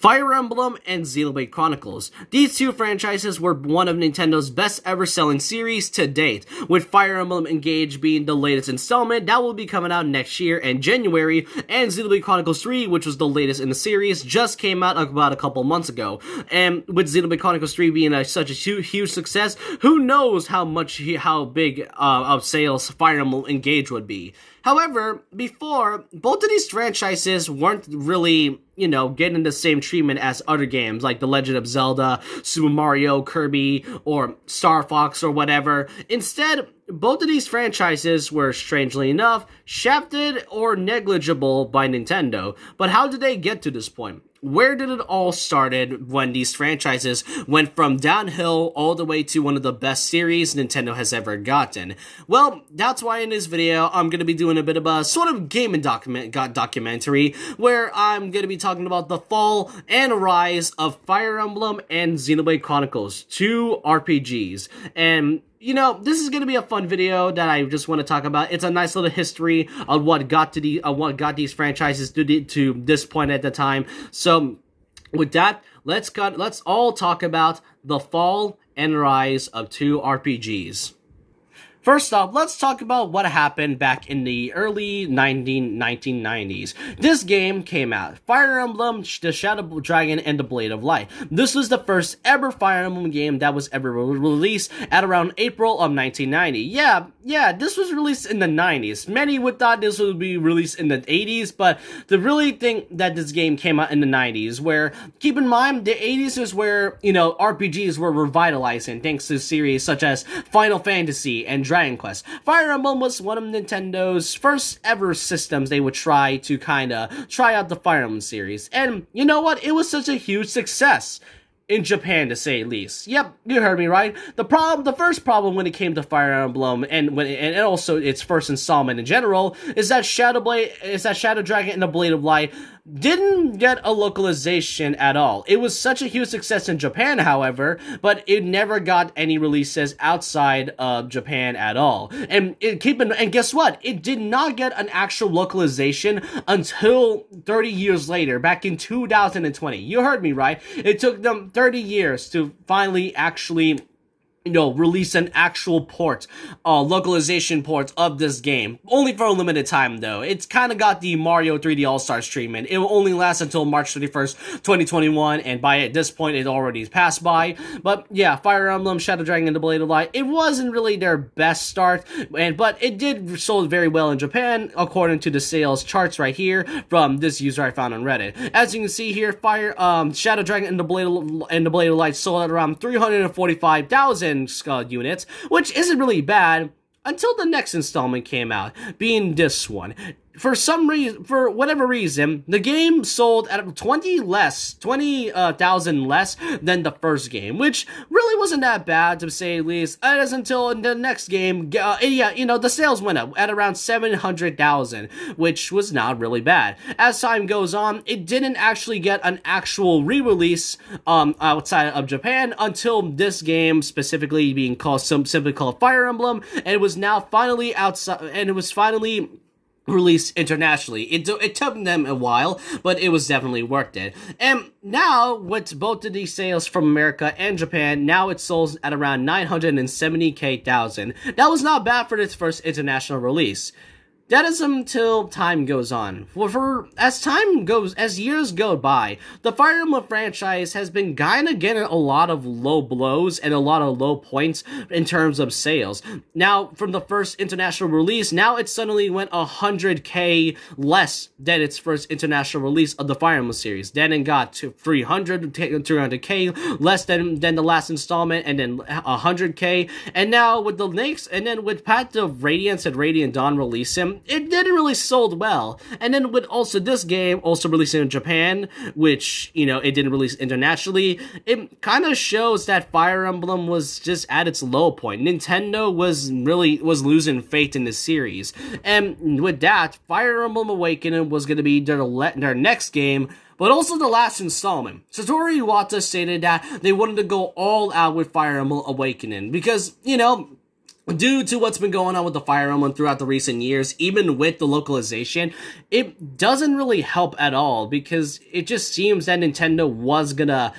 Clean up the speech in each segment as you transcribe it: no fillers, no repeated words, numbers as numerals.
Fire Emblem and Xenoblade Chronicles. These two franchises were one of Nintendo's best ever selling series to date, with Fire Emblem Engage being the latest installment that will be coming out next year in January, and Xenoblade Chronicles 3, which was the latest in the series, just came out about a couple months ago. And with Xenoblade Chronicles 3 being such a huge success, who knows how big of sales Fire Emblem Engage would be. However, before, both of these franchises weren't really, getting the same treatment as other games like The Legend of Zelda, Super Mario, Kirby, or Star Fox or whatever. Instead, both of these franchises were, strangely enough, shafted or negligible by Nintendo. But how did they get to this point? Where did it all started when these franchises went from downhill all the way to one of the best series Nintendo has ever gotten? Well, that's why in this video I'm going to be doing a bit of a sort of gaming documentary where I'm going to be talking about the fall and rise of Fire Emblem and Xenoblade Chronicles, two RPGs. And this is going to be a fun video that I just want to talk about. It's a nice little history of what got these franchises to this point at the time. So, with that, let's all talk about the fall and rise of two RPGs. First off, let's talk about what happened back in the early 1990s. This game came out, Fire Emblem, the Shadow Dragon, and the Blade of Light. This was the first ever Fire Emblem game that was ever released at around April of 1990. Yeah, this was released in the 90s. Many would thought this would be released in the 80s, but they really think that this game came out in the 90s, where, keep in mind, the 80s is where, RPGs were revitalizing thanks to series such as Final Fantasy and Dragon Quest. Fire Emblem was one of Nintendo's first ever systems they would try out the Fire Emblem series. And you know what? It was such a huge success. In Japan, to say least. Yep, you heard me right. The first problem when it came to Fire Emblem and also its first installment in general is that Shadow Dragon and the Blade of Light didn't get a localization at all. It was such a huge success in Japan, however, but it never got any releases outside of Japan at all. And guess what? It did not get an actual localization until 30 years later, back in 2020. You heard me right. It took them 30 years to finally actually release an actual localization port of this game. Only for a limited time, though. It's kind of got the Mario 3D All-Stars treatment. It will only last until March 31st, 2021, and by this point, it already passed by. But yeah, Fire Emblem, Shadow Dragon, and the Blade of Light, it wasn't really their best start, but it did sold very well in Japan, according to the sales charts right here from this user I found on Reddit. As you can see here, Shadow Dragon and the Blade of Light sold at around 345,000 units, which isn't really bad until the next installment came out, being this one. For whatever reason, the game sold at 20,000 less than the first game, which really wasn't that bad, to say the least. It is until the next game, the sales went up at around 700,000, which was not really bad. As time goes on, it didn't actually get an actual re-release outside of Japan until this game, specifically being simply called Fire Emblem, and it was now finally released internationally. It took them a while, but it was definitely worth it. And now, with both of these sales from America and Japan, now it sold at around 970,000. That was not bad for its first international release. That is until time goes on. As years go by, the Fire Emblem franchise has been kind of getting a lot of low blows and a lot of low points in terms of sales. Now, from the first international release, now it suddenly went 100k less than its first international release of the Fire Emblem series. Then it got to 300k less than the last installment, and then 100k. And now with the next, and then with Path of Radiance and Radiant Dawn releasing, it didn't really sold well. And then with also this game also releasing in Japan, which, it didn't release internationally, it kind of shows that Fire Emblem was just at its low point. Nintendo was losing faith in the series. And with that, Fire Emblem Awakening was going to be their next game, but also the last installment. Satoru Iwata stated that they wanted to go all out with Fire Emblem Awakening because, due to what's been going on with the Fire Emblem throughout the recent years, even with the localization, it doesn't really help at all, because it just seems that Nintendo was gonna,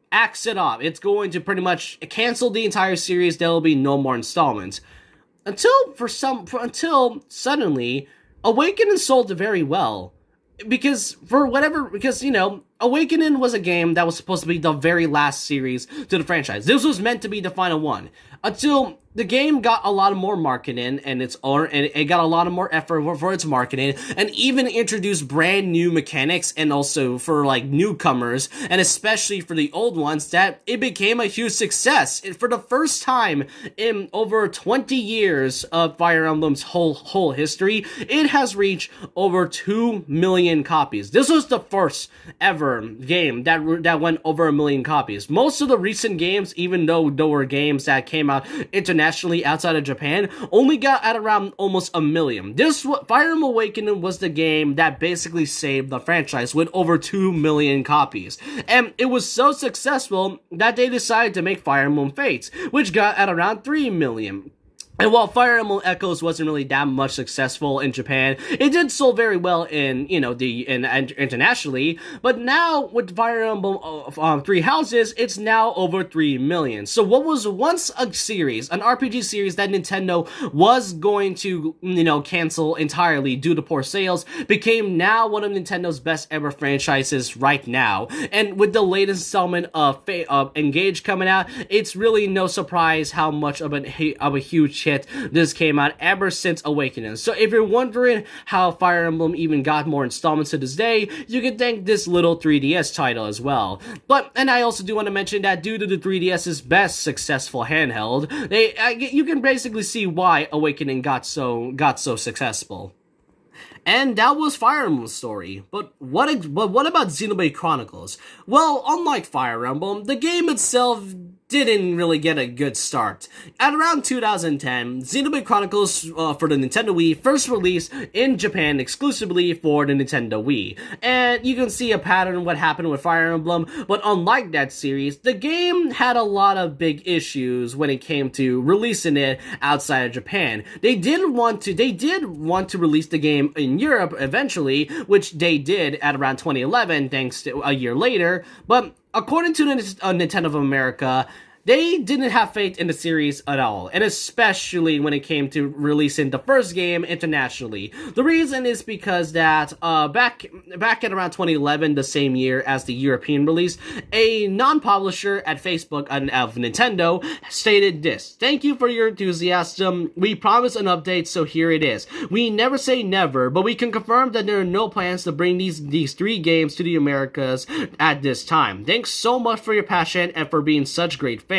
axe it off. It's going to pretty much cancel the entire series. There will be no more installments. Until suddenly, Awakening sold very well. Because, Awakening was a game that was supposed to be the very last series to the franchise. This was meant to be the final one. Until the game got a lot of more marketing, and it got a lot of more effort for its marketing, and even introduced brand new mechanics, and also for like newcomers, and especially for the old ones, that it became a huge success. For the first time in over 20 years of Fire Emblem's whole history, it has reached over 2 million copies. This was the first ever game that went over 1 million copies. Most of the recent games, even though there were games that came out internationally outside of Japan, only got at around almost 1 million. Fire Emblem Awakening was the game that basically saved the franchise with over 2 million copies. And it was so successful that they decided to make Fire Emblem Fates, which got at around 3 million. And while Fire Emblem Echoes wasn't really that much successful in Japan, it did sold very well internationally. But now with Fire Emblem Three Houses, it's now over 3 million. So what was once a series, an RPG series that Nintendo was going to, cancel entirely due to poor sales, became now one of Nintendo's best ever franchises right now. And with the latest installment of Engage coming out, it's really no surprise how much of a huge hit this came out ever since Awakening. So if you're wondering how Fire Emblem even got more installments to this day, you can thank this little 3DS title as well. And I also do want to mention that due to the 3DS's best successful handheld, you can basically see why Awakening got so successful. And that was Fire Emblem's story. But what about Xenoblade Chronicles? Well, unlike Fire Emblem, the game itself didn't really get a good start. At around 2010, Xenoblade Chronicles for the Nintendo Wii first released in Japan exclusively for the Nintendo Wii. And you can see a pattern what happened with Fire Emblem, but unlike that series, the game had a lot of big issues when it came to releasing it outside of Japan. They did want to release the game in Europe eventually, which they did at around 2011, thanks to a year later, but according to Nintendo of America, they didn't have faith in the series at all, and especially when it came to releasing the first game internationally. The reason is because that back at around 2011, the same year as the European release, a non-publisher at Facebook of Nintendo stated this: "Thank you for your enthusiasm. We promised an update, so here it is. We never say never, but we can confirm that there are no plans to bring these 3 games to the Americas at this time. Thanks so much for your passion and for being such great fans."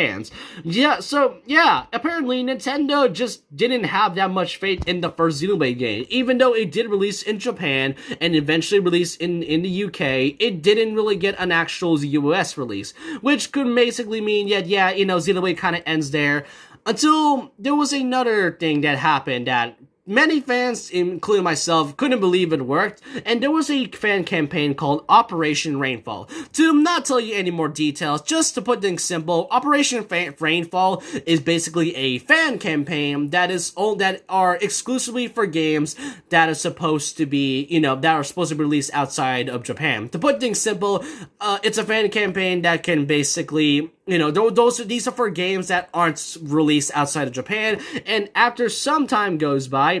Apparently Nintendo just didn't have that much faith in the first Xenoblade game. Even though it did release in Japan and eventually release in the UK, it didn't really get an actual US release, which could basically mean Xenoblade kind of ends there. Until there was another thing that happened that many fans, including myself, couldn't believe it worked, and there was a fan campaign called Operation Rainfall. To not tell you any more details, just to put things simple, Operation Rainfall is basically a fan campaign that are exclusively for games that are supposed to be, released outside of Japan. To put things simple, it's a fan campaign that can basically, these are for games that aren't released outside of Japan, and after some time goes by,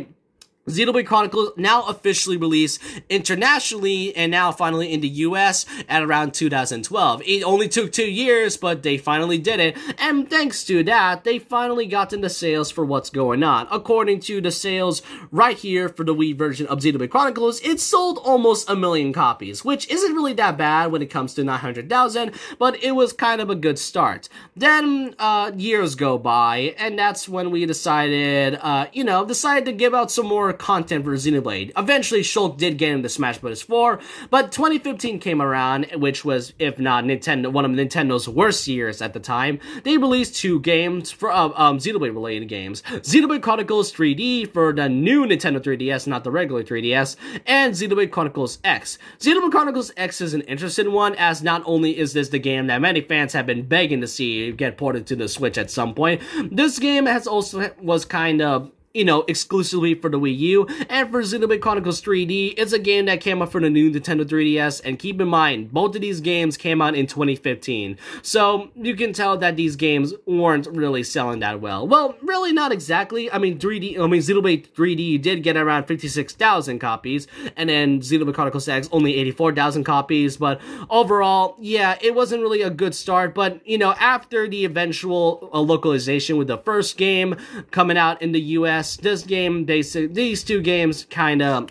Xenoblade Chronicles now officially released internationally and now finally in the US at around 2012. It only took 2 years, but they finally did it, and thanks to that, they finally got into sales for what's going on. According to the sales right here for the Wii version of Xenoblade Chronicles, it sold almost 1 million copies, which isn't really that bad when it comes to 900,000, but it was kind of a good start. Then years go by, and that's when we decided to give out some more content for Xenoblade. Eventually, Shulk did get into Smash Bros. 4, but 2015 came around, which was, if not one of Nintendo's worst years at the time. They released 2 games for Xenoblade-related games. Xenoblade Chronicles 3D for the new Nintendo 3DS, not the regular 3DS, and Xenoblade Chronicles X. Xenoblade Chronicles X is an interesting one, as not only is this the game that many fans have been begging to see get ported to the Switch at some point, this game was kind of, you know, exclusively for the Wii U, and for Xenoblade Chronicles 3D, it's a game that came out for the new Nintendo 3DS, and keep in mind, both of these games came out in 2015, so you can tell that these games weren't really selling that well. Well, really not exactly. Xenoblade 3D did get around 56,000 copies, and then Xenoblade Chronicles X only 84,000 copies, but overall, yeah, it wasn't really a good start, but, you know, after the eventual localization with the first game coming out in the US, these 2 games kind of,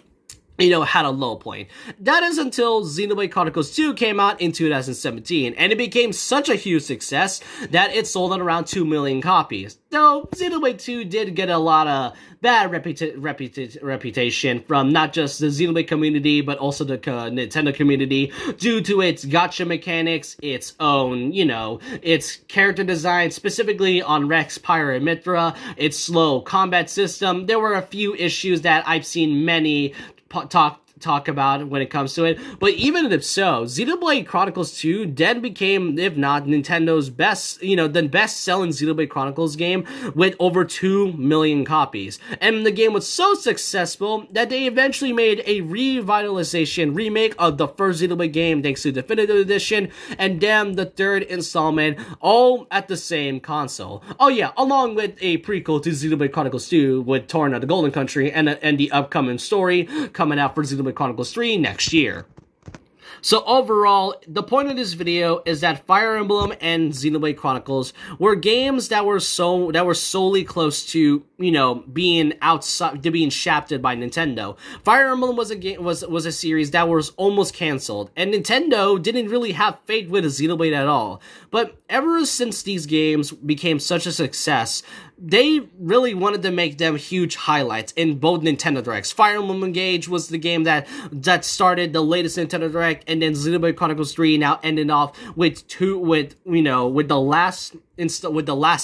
you know, had a low point. That is until Xenoblade Chronicles 2 came out in 2017, and it became such a huge success that it sold at around 2 million copies. Though Xenoblade 2 did get a lot of bad reputation from not just the Xenoblade community, but also the Nintendo community, due to its gacha mechanics, its own, you know, its character design, specifically on Rex, Pyra, and Mithra, its slow combat system. There were a few issues that I've seen many talk about when it comes to it, but even if so, Xenoblade Chronicles 2 then became, if not Nintendo's best, you know, the best-selling Xenoblade Chronicles game with over 2 million copies. And the game was so successful that they eventually made a revitalization remake of the first Xenoblade game thanks to Definitive Edition, and then the 3rd installment, all at the same console. Oh yeah, along with a prequel to Xenoblade Chronicles 2 with Torn of the Golden Country and the upcoming story coming out for Xenoblade Chronicles 3 next year. So overall, the point of this video is that Fire Emblem and Xenoblade Chronicles were games that were solely close to, you know, being shafted by Nintendo. Fire Emblem was a series that was almost canceled, and Nintendo didn't really have faith with Xenoblade at all. But ever since these games became such a success, they really wanted to make them huge highlights in both Nintendo Directs. Fire Emblem Engage was the game that started the latest Nintendo Direct, and then Xenoblade Chronicles 3 now ended off with the last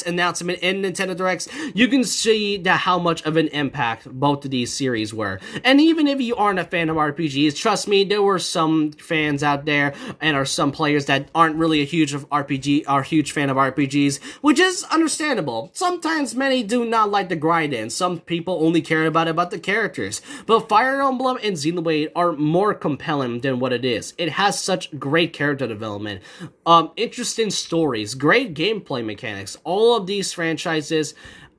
announcement in Nintendo Directs. You can see how much of an impact both of these series were. And even if you aren't a fan of RPGs, trust me, there were some fans out there and are some players that aren't really a huge fan of RPGs, which is understandable. Sometimes many do not like the grind in. Some people only care about the characters. But Fire Emblem and Xenoblade are more compelling than what it is. It has such great character development, interesting stories, great gameplay mechanics. All of these franchises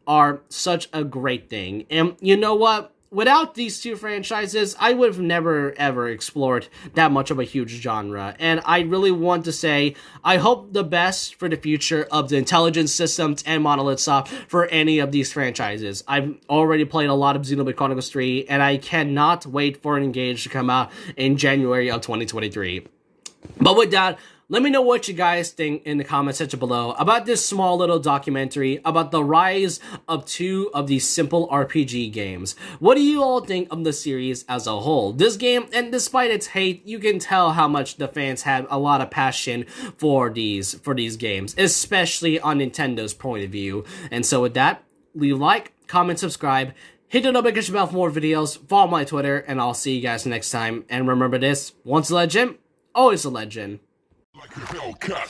are such a great thing. And you know what? Without these 2 franchises, I would have never ever explored that much of a huge genre. And I really want to say, I hope the best for the future of the Intelligence Systems and Monolith Soft for any of these franchises. I've already played a lot of Xenoblade Chronicles 3, and I cannot wait for Engage to come out in January of 2023. But with that, let me know what you guys think in the comment section below about this small little documentary about the rise of 2 of these simple RPG games. What do you all think of the series as a whole? This game, and despite its hate, you can tell how much the fans had a lot of passion for these games, especially on Nintendo's point of view. And so with that, leave a like, comment, subscribe, hit the notification bell for more videos, follow my Twitter, and I'll see you guys next time. And remember this, once a legend, always a legend. Like a Hellcat.